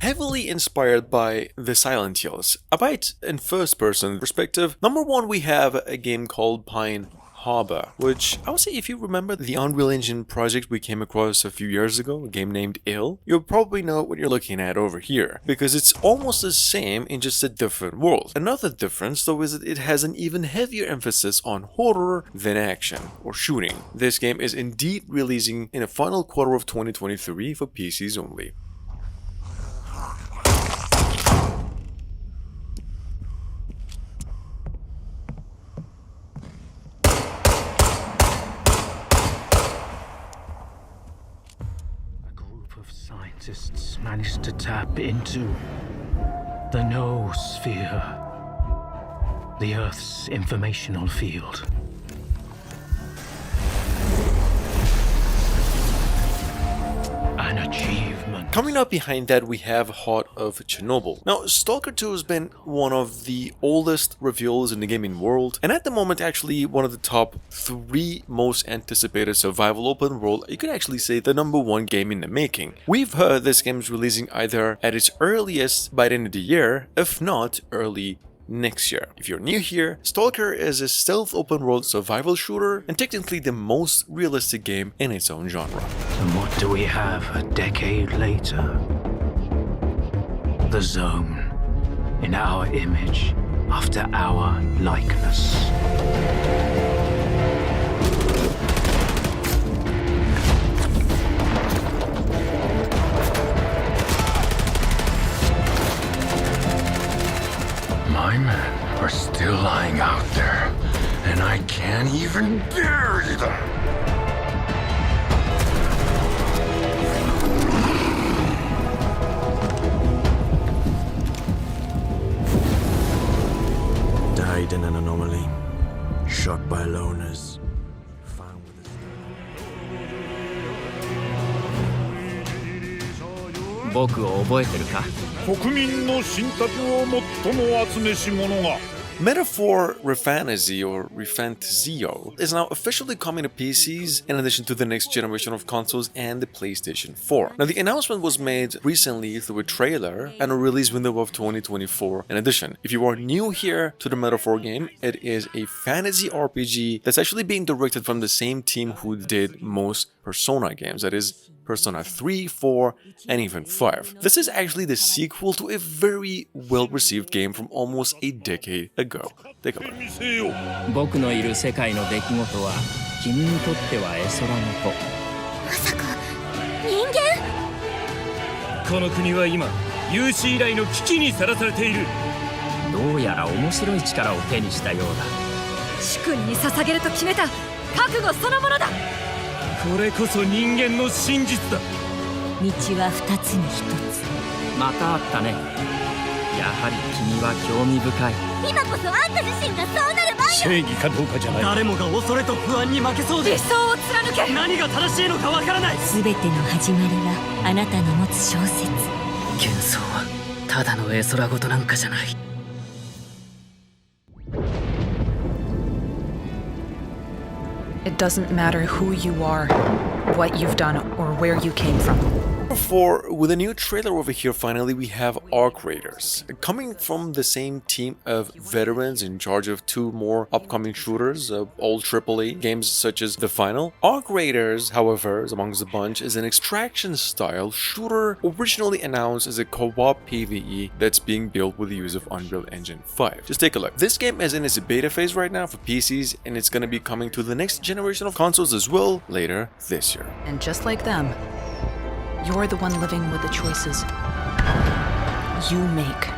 heavily inspired by the Silent Hills. Albeit in first-person perspective, number one we have a game called Pine Harbor, which I would say if you remember the Unreal Engine project we came across a few years ago, a game named Ill, you'll probably know what you're looking at over here, because it's almost the same in just a different world. Another difference though is that it has an even heavier emphasis on horror than action or shooting. This game is indeed releasing in the final quarter of 2023 for PCs only. Scientists managed to tap into the noosphere, the Earth's informational field. An achievement. Coming up behind that, we have Heart of Chernobyl. Now, Stalker 2 has been one of the oldest reveals in the gaming world, and at the moment actually one of the top 3 most anticipated survival open world. You could actually say the number 1 game in the making. We've heard this game is releasing either at its earliest by the end of the year, if not early next year. If you're new here, Stalker is a stealth open world survival shooter and technically the most realistic game in its own genre. And what do we have a decade later? The Zone, in our image, after our likeness. My men are still lying out there, and I can't even bury them. Died in an anomaly, shot by loners, found with a... 僕を覚えてるか? 国民の信託を最も集めし者が Metaphor ReFantazio or ReFantazio is now officially coming to PCs in addition to the next generation of consoles and the PlayStation 4. Now the announcement was made recently through a trailer and a release window of 2024 in addition. If you are new here to the Metaphor game, it is a fantasy RPG that's actually being directed from the same team who did most Persona games, that is Persona 3, 4, and even 5. This is actually the sequel to a very well-received game from almost a decade ago. Take a look. 僕のいる世界の出来事は君にとっては絵空の子。まさか人間？この国は今有史以来の危機にさらされている。どうやら面白い力を手にしたようだ。主君に捧げると決めた覚悟そのものだ。これこそ人間の真実だ。道は二つに一つ。またあったね。やはり君は興味深い。今こそあんた自身がそうなる前正義かどうかじゃない。誰もが恐れと不安に負けそうで。理想を貫け。何が正しいのかわからない。すべての始まりはあなたの持つ小説。幻想はただの絵空事なんかじゃない。It doesn't matter who you are, what you've done, or where you came from. For with a new trailer over here, finally we have Arc Raiders, coming from the same team of veterans in charge of 2 more upcoming shooters, old AAA games such as The Final. Arc Raiders, however, is amongst the bunch, is an extraction-style shooter originally announced as a co-op PvE that's being built with the use of Unreal Engine 5. Just take a look. This game is in its beta phase right now for PCs, and it's going to be coming to the next generation of consoles as well later this year. And just like them, you're the one living with the choices you make.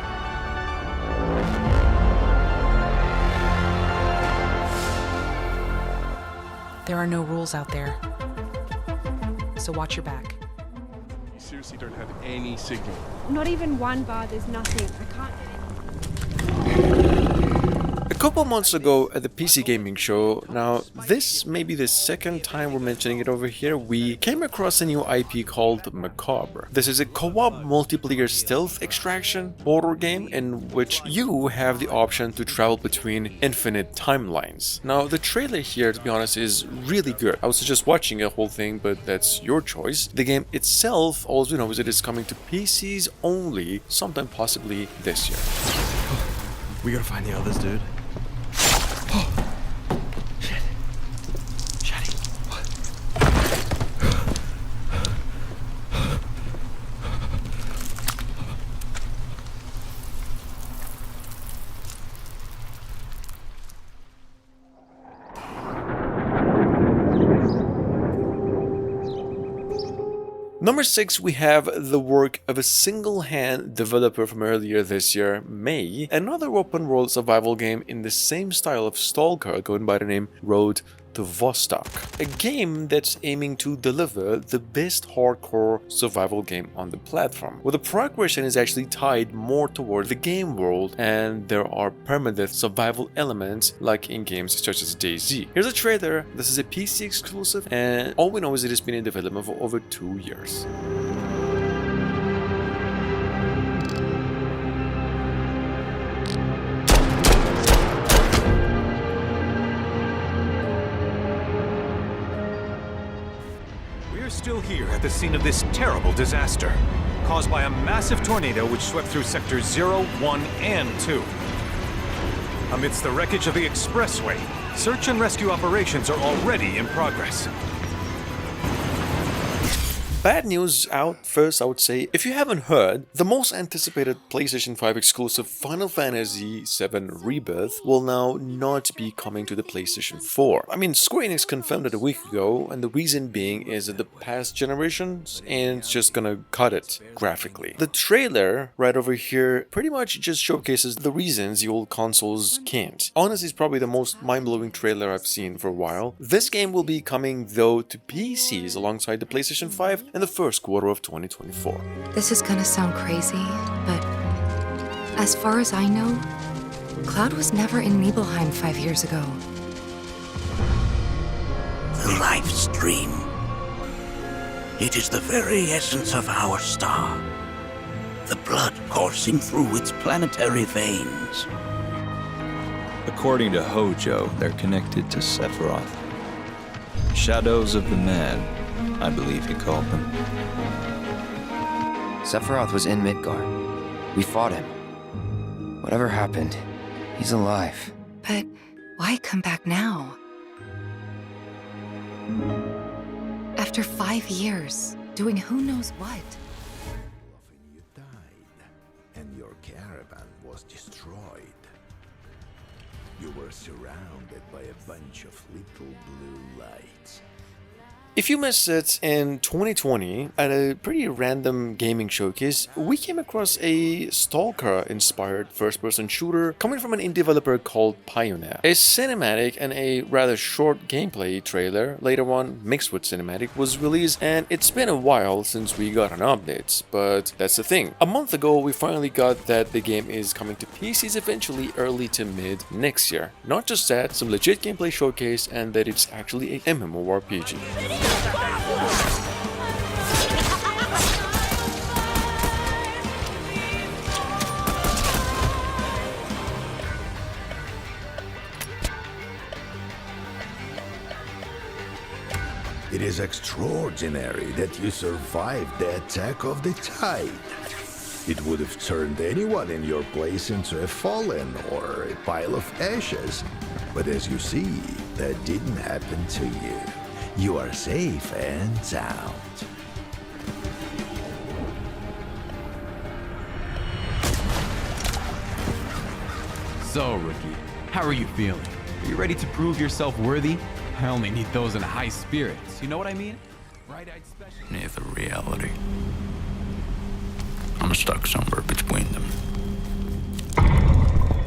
There are no rules out there, so watch your back. You seriously don't have any signal? Not even one bar, there's nothing. I can't get in. A couple months ago at the PC Gaming Show, now this may be the second time we're mentioning it over here, we came across a new IP called Macabre. This is a co-op multiplayer stealth extraction horror game in which you have the option to travel between infinite timelines. Now the trailer here, to be honest, is really good. I would suggest watching the whole thing, but that's your choice. The game itself, all we know is it is coming to PCs only, sometime possibly this year. We gotta find the others, dude. Shit. Shady. Number 6, we have the work of a single-hand developer from earlier this year, May, another open-world survival game in the same style of Stalker, going by the name Road to Vostok. A game that's aiming to deliver the best hardcore survival game on the platform, where the progression is actually tied more toward the game world and there are permadeath survival elements like in games such as DayZ. Here's a trailer. This is a PC exclusive and all we know is it has been in development for over 2 years. Still here at the scene of this terrible disaster, caused by a massive tornado which swept through sectors 0, 1, and 2. Amidst the wreckage of the expressway, search and rescue operations are already in progress. Bad news out first, I would say. If you haven't heard, the most anticipated PlayStation 5 exclusive Final Fantasy VII Rebirth will now not be coming to the PlayStation 4. I mean, Square Enix confirmed it a week ago, and the reason being is that the past generations and it's just gonna cut it graphically. The trailer right over here pretty much just showcases the reasons the old consoles can't. Honestly, it's probably the most mind-blowing trailer I've seen for a while. This game will be coming though to PCs alongside the PlayStation 5 in the first quarter of 2024. This is gonna sound crazy, but as far as I know, Cloud was never in Nibelheim 5 years ago. The life stream. It is the very essence of our star. The blood coursing through its planetary veins. According to Hojo, they're connected to Sephiroth. Shadows of the Mad, I believe he called them. Sephiroth was in Midgard. We fought him. Whatever happened, he's alive. But why come back now? After 5 years, doing who knows what? You died, and your caravan was destroyed. You were surrounded by a bunch of little blue lights. If you missed it, in 2020, at a pretty random gaming showcase, we came across a Stalker-inspired first-person shooter coming from an indie developer called Pioneer. A cinematic and a rather short gameplay trailer, later on mixed with cinematic, was released, and it's been a while since we got an update, but that's the thing. A month ago, we finally got that the game is coming to PCs eventually early to mid next year. Not just that, some legit gameplay showcase, and that it's actually a MMORPG. It is extraordinary that you survived the attack of the tide. It would have turned anyone in your place into a fallen or a pile of ashes. But as you see, that didn't happen to you. You are safe and sound. So, rookie, how are you feeling? Are you ready to prove yourself worthy? I only need those in high spirits, you know what I mean? Bright-eyed special. Neither reality. I'm stuck somewhere between them.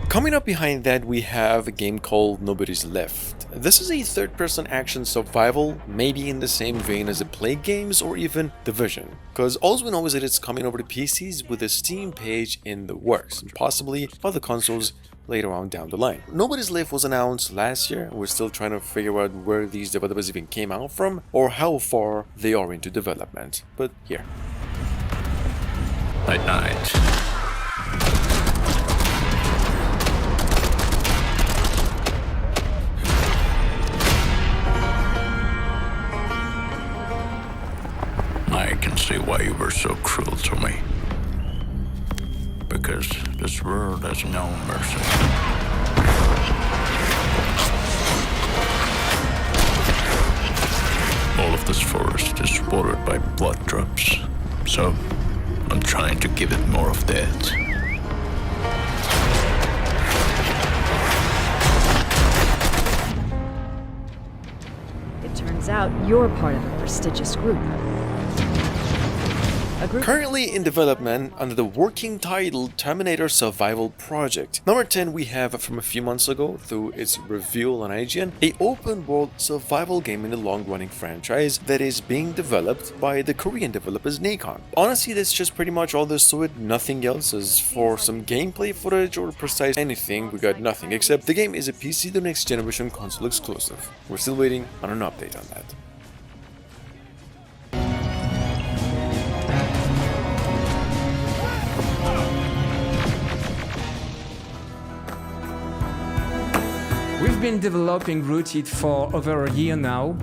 Coming up behind that, we have a game called Nobody's Left. This is a third-person action survival, maybe in the same vein as the Plague games or even Division, because all we know is that it's coming over to PCs with a Steam page in the works, and possibly other consoles later on down the line. Nobody's Life was announced last year, and we're still trying to figure out where these developers even came out from or how far they are into development. But here. At night. I can see why you were so cruel to me. Because this world has no mercy. All of this forest is watered by blood drops. So, I'm trying to give it more of that. It turns out you're part of a prestigious group. Currently in development under the working title Terminator Survival Project. Number 10 we have from a few months ago through its reveal on IGN, a open world survival game in the long-running franchise that is being developed by the Korean developers Nacon. Honestly, that's just pretty much all there's to it, nothing else. As for some gameplay footage or precise anything, we got nothing, except the game is a PC to next generation console exclusive. We're still waiting on an update on that. We've been developing Rooted for over a year now.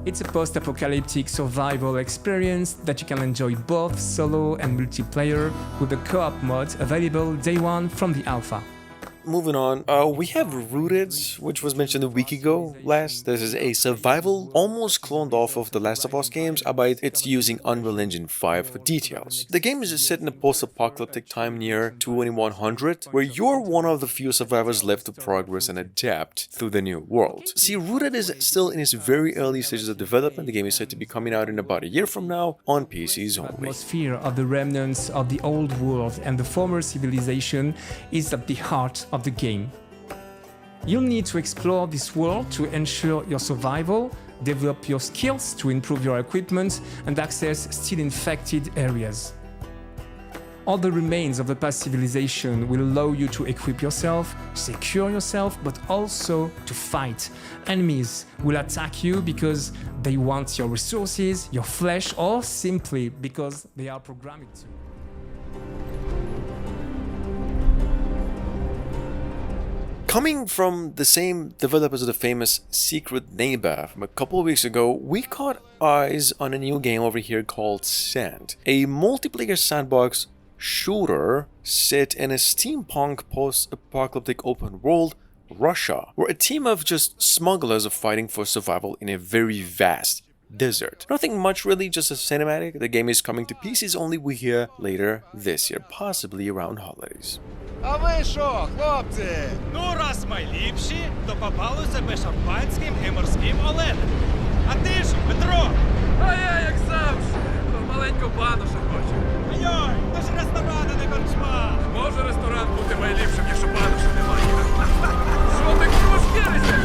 It's a post-apocalyptic survival experience that you can enjoy both solo and multiplayer with the co-op mod available day one from the alpha. Moving on, we have Rooted, which was mentioned a week ago last. This is a survival almost cloned off of the Last of Us games, albeit it's using Unreal Engine 5 for details. The game is set in a post-apocalyptic time near 2100, where you're one of the few survivors left to progress and adapt through the new world. See, Rooted is still in its very early stages of development. The game is set to be coming out in about a year from now on PCs only. The atmosphere of the remnants of the old world and the former civilization is at the heart of the game. You'll need to explore this world to ensure your survival, develop your skills to improve your equipment, and access still infected areas. All the remains of the past civilization will allow you to equip yourself, secure yourself, but also to fight. Enemies will attack you because they want your resources, your flesh, or simply because they are programmed to. Coming from the same developers of the famous Secret Neighbor from a couple of weeks ago, we caught eyes on a new game over here called Sand, a multiplayer sandbox shooter set in a steampunk post-apocalyptic open world, Russia, where a team of just smugglers are fighting for survival in a very vast desert. Nothing much really, just a cinematic. The game is coming to PCs only, we hear later this year, possibly around holidays. А ви що, хлопці? Ну, раз ми ліпші, то попалося би шампанським і морським оленем. А ти ж, Петро? А я, як завжди, маленьку банушу хочу. Йой, то ж ресторан, а не корчма. Може ресторан бути найліпшим, якщо банушу немає. Що ти кружкилися?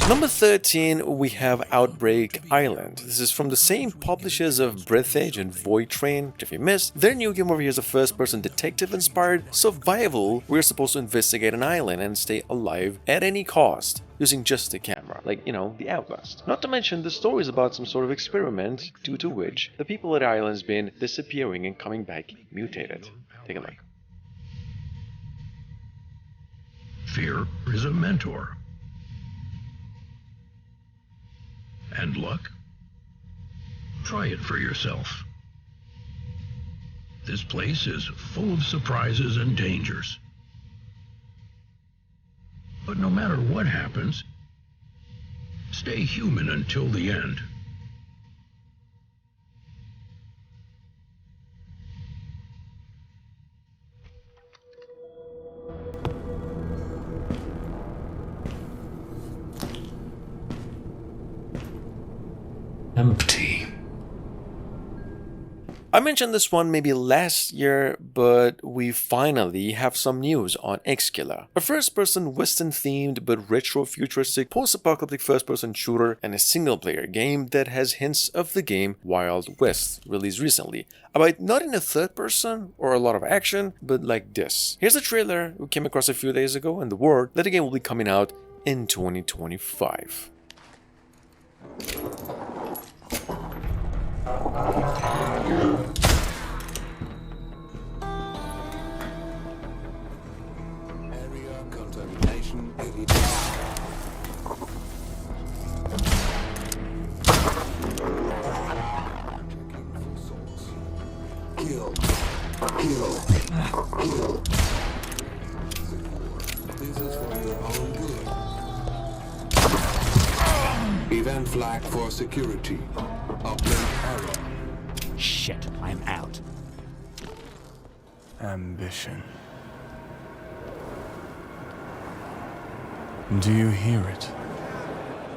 Number 13, we have Outbreak Island. This is from the same publishers of Breath Edge and Void Train, which if you missed. Their new game over here is a first-person detective-inspired survival. We're supposed to investigate an island and stay alive at any cost, using just a camera, like, you know, the Outlast. Not to mention, the story is about some sort of experiment, due to which the people at the island's been disappearing and coming back mutated. Take a look. Fear is a mentor. And luck? Try it for yourself. This place is full of surprises and dangers. But no matter what happens, stay human until the end. Empty. I mentioned this one maybe last year, but we finally have some news on Xkiller. A first-person Western-themed but retro-futuristic post-apocalyptic first-person shooter and a single-player game that has hints of the game Wild West, released recently. About not in a third-person or a lot of action, but like this. Here's a trailer we came across a few days ago and the word that the game will be coming out in 2025. Area contamination 80. Kill. This is for your own good. Event flag for security. Uplink error. Shit, I'm out. Ambition. Do you hear it?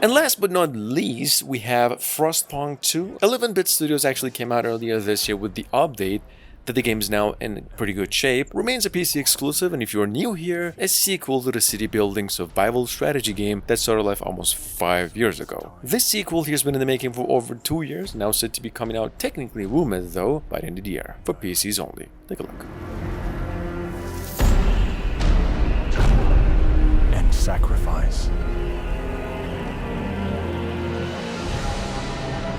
And last but not least, we have Frostpunk 2. 11-Bit Studios actually came out earlier this year with the update that the game is now in pretty good shape, remains a PC exclusive, and if you're new here, a sequel to the city building survival strategy game that started life almost 5 years ago. This sequel here has been in the making for over 2 years, now said to be coming out, technically rumored though, by the end of the year, for PCs only. Take a look. And sacrifice.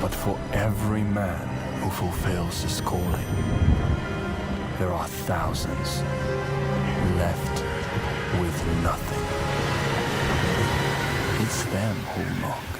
But for every man who fulfills his calling, there are thousands left with nothing. It's them who mock.